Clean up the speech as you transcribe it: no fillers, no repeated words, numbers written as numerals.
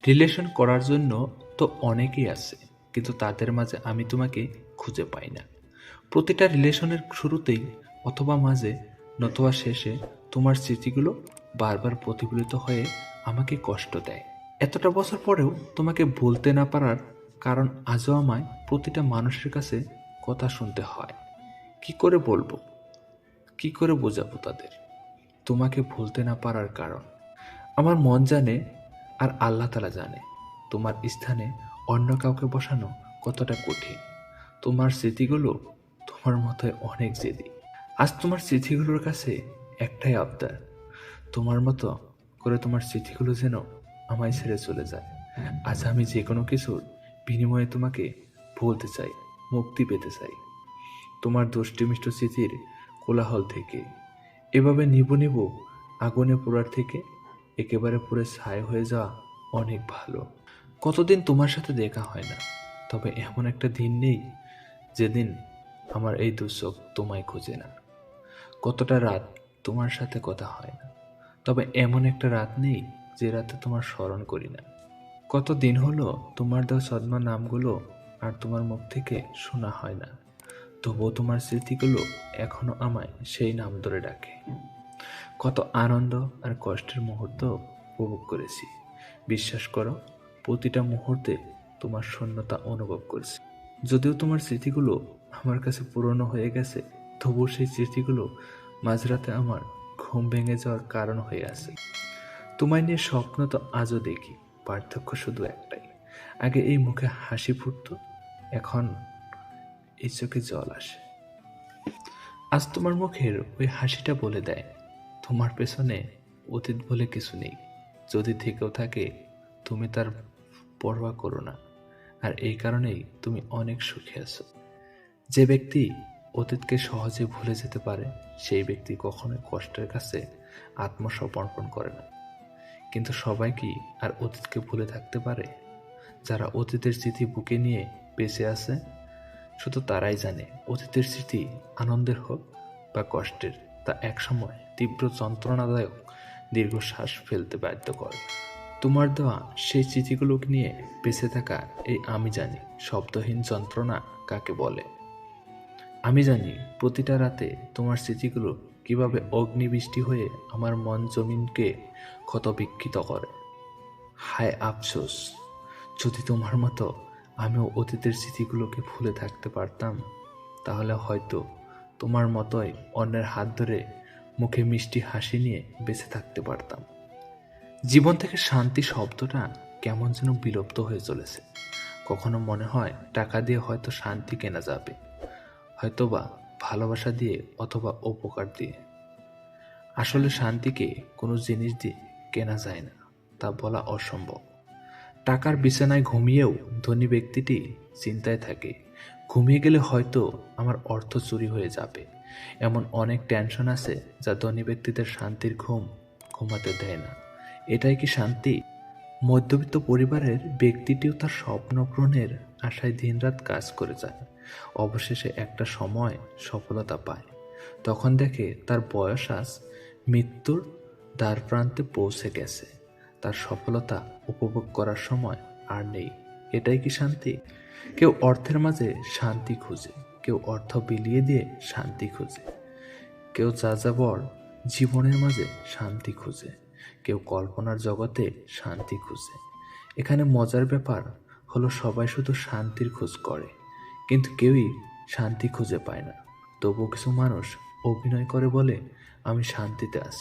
Relation করার জন্য তো অনেকেই আছে, কিন্তু তাদের মাঝে আমি তোমাকে খুঁজে পাই না। প্রতিটা রিলেশনের শুরুতেই অথবা মাঝে নতুবা শেষে তোমার স্মৃতিগুলো বারবার প্রতিফলিত হয়ে আমাকে কষ্ট দেয়। এতটা বছর পরেও তোমাকে বলতে না পারার কারণ আজও আমায় প্রতিটা মানুষের কাছে কথা শুনতে হয়। কি করে বলবো, কি করে বোঝাবো তাদের তোমাকে ভুলতে না পারার কারণ? আমার মন জানে, আর আল্লাহ তাআলা জানে তোমার স্থানে অন্য কাউকে বসানো কতটা কঠিন। তোমার স্মৃতিগুলো তোমার মতোই অনেক জেদি। আজ তোমার স্মৃতিগুলোর কাছে একটাই আবদার, তোমার মতো করে তোমার স্মৃতিগুলো যেন আমায় ছেড়ে চলে যায়। আজ আমি যে কোনো কিছুর বিনিময়ে তোমাকে বলতে চাই, মুক্তি পেতে চাই তোমার দুষ্টিমিষ্ট স্মৃতির কোলাহল থেকে। এভাবে নিবু নিবু আগুনে পোড়ার থেকে একেবারে পুরো ছাই হয়ে যাওয়া অনেক ভালো। কতদিন তোমার সাথে দেখা হয় না, তবে এমন একটা দিন নেই যেদিন আমার এই দুচোখ তোমায় খোঁজে না। কতটা রাত তোমার সাথে কথা হয় না, তবে এমন একটা রাত নেই যে রাতে তোমার স্মরণ করি না। কত দিন হলো তোমার দেওয়া সদমা নামগুলো আর তোমার মুখ থেকে শোনা হয় না, তবুও তোমার স্মৃতিগুলো এখনো আমায় সেই নাম ধরে ডাকে। কত আনন্দ আর কষ্টের মুহূর্ত উপভোগ করেছি, বিশ্বাস করো প্রতিটা মুহূর্তে তোমার শূন্যতা অনুভব করেছি। যদিও তোমার স্মৃতিগুলো আমার কাছে পুরনো হয়ে গেছে, তবুও সেই স্মৃতিগুলো মাঝরাতে আমার ঘুম ভেঙে যাওয়ার কারণ হয়ে আছে। তোমায় নিয়ে স্বপ্ন তো আজও দেখি, পার্থক্য শুধু একটাই, আগে এই মুখে হাসি ফুটতো, এখন এই চোখে জল আসে। আজ তোমার মুখের ওই হাসিটা বলে দেয় তোমার পেছনে অতীত বলে কিছু নেই। যদি থেকেও থাকে তুমি তার পরোয়া করো না, আর এই কারণেই তুমি অনেক সুখে আছো। যে ব্যক্তি অতীতকে সহজে ভুলে যেতে পারে সেই ব্যক্তি কখনোই কষ্টের কাছে আত্মসমর্পণ করে না। কিন্তু সবাই কি আর অতীতকে ভুলে থাকতে পারে? যারা অতীতের স্মৃতি বুকে নিয়ে বেঁচে আছে শুধু তারাই জানে অতীতের স্মৃতি আনন্দের হোক বা কষ্টের, তা একসময় তীব্র যন্ত্রণাদায়ক দীর্ঘশ্বাস ফেলতে বাধ্য করে। তোমার দেওয়া সেই স্মৃতিগুলোকে নিয়ে বেঁচে থাকা এই আমি জানি শব্দহীন যন্ত্রণা কাকে বলে। আমি জানি প্রতিটা রাতে তোমার স্মৃতিগুলো কিভাবে অগ্নিবৃষ্টি হয়ে আমার মন জমিনকে ক্ষতবিক্ষত করে। হায় আফসোস, যদি তোমার মতো আমিও অতীতের স্মৃতিগুলোকে ভুলে থাকতে পারতাম, তাহলে হয়তো তোমার মতোই অন্যের হাত ধরে মুখে মিষ্টি হাসি নিয়ে বেঁচে থাকতে পারতাম। জীবন থেকে শান্তি শব্দটা কেমন যেন বিলুপ্ত হয়ে চলেছে। কখনো মনে হয় টাকা দিয়ে হয়তো শান্তি কেনা যাবে, হয়তোবা ভালোবাসা দিয়ে অথবা উপকার দিয়ে। আসলে শান্তিকে কোনো জিনিস দিয়ে কেনা যায় না, তা বলা অসম্ভব। টাকার বিছানায় ঘুমিয়েও ধনী ব্যক্তিটি চিন্তায় থাকে, ঘুমিয়ে গেলে হয়তো আমার অর্থ চুরি হয়ে যাবে। এমন অনেক টেনশন আছে যা ধনী ব্যক্তিদের শান্তির ঘুম ঘুমাতে দেয় না। এটাই কি শান্তি? মধ্যবিত্ত পরিবারের ব্যক্তিটিও তার স্বপ্ন পূরণের আশায় দিনরাত কাজ করে যায়। অবশেষে একটা সময় সফলতা পায়, তখন দেখে তার বয়স আজ মৃত্যুর দ্বার প্রান্তে পৌঁছে গেছে। তার সফলতা উপভোগ করার সময় আর নেই। এটাই কি শান্তি? কেউ অর্থের মাঝে শান্তি খুঁজে, কেউ অর্থ বিলিয়ে দিয়ে শান্তি খুঁজে, কেউ যাযাবর জীবনের মাঝে শান্তি খুঁজে, কেউ কল্পনার জগতে শান্তি খুঁজে। এখানে মজার ব্যাপার হলো সবাই শুধু শান্তির খোঁজ করে, কিন্তু কেউই শান্তি খুঁজে পায় না। তবু কিছু মানুষ অভিনয় করে বলে আমি শান্তিতে আছি।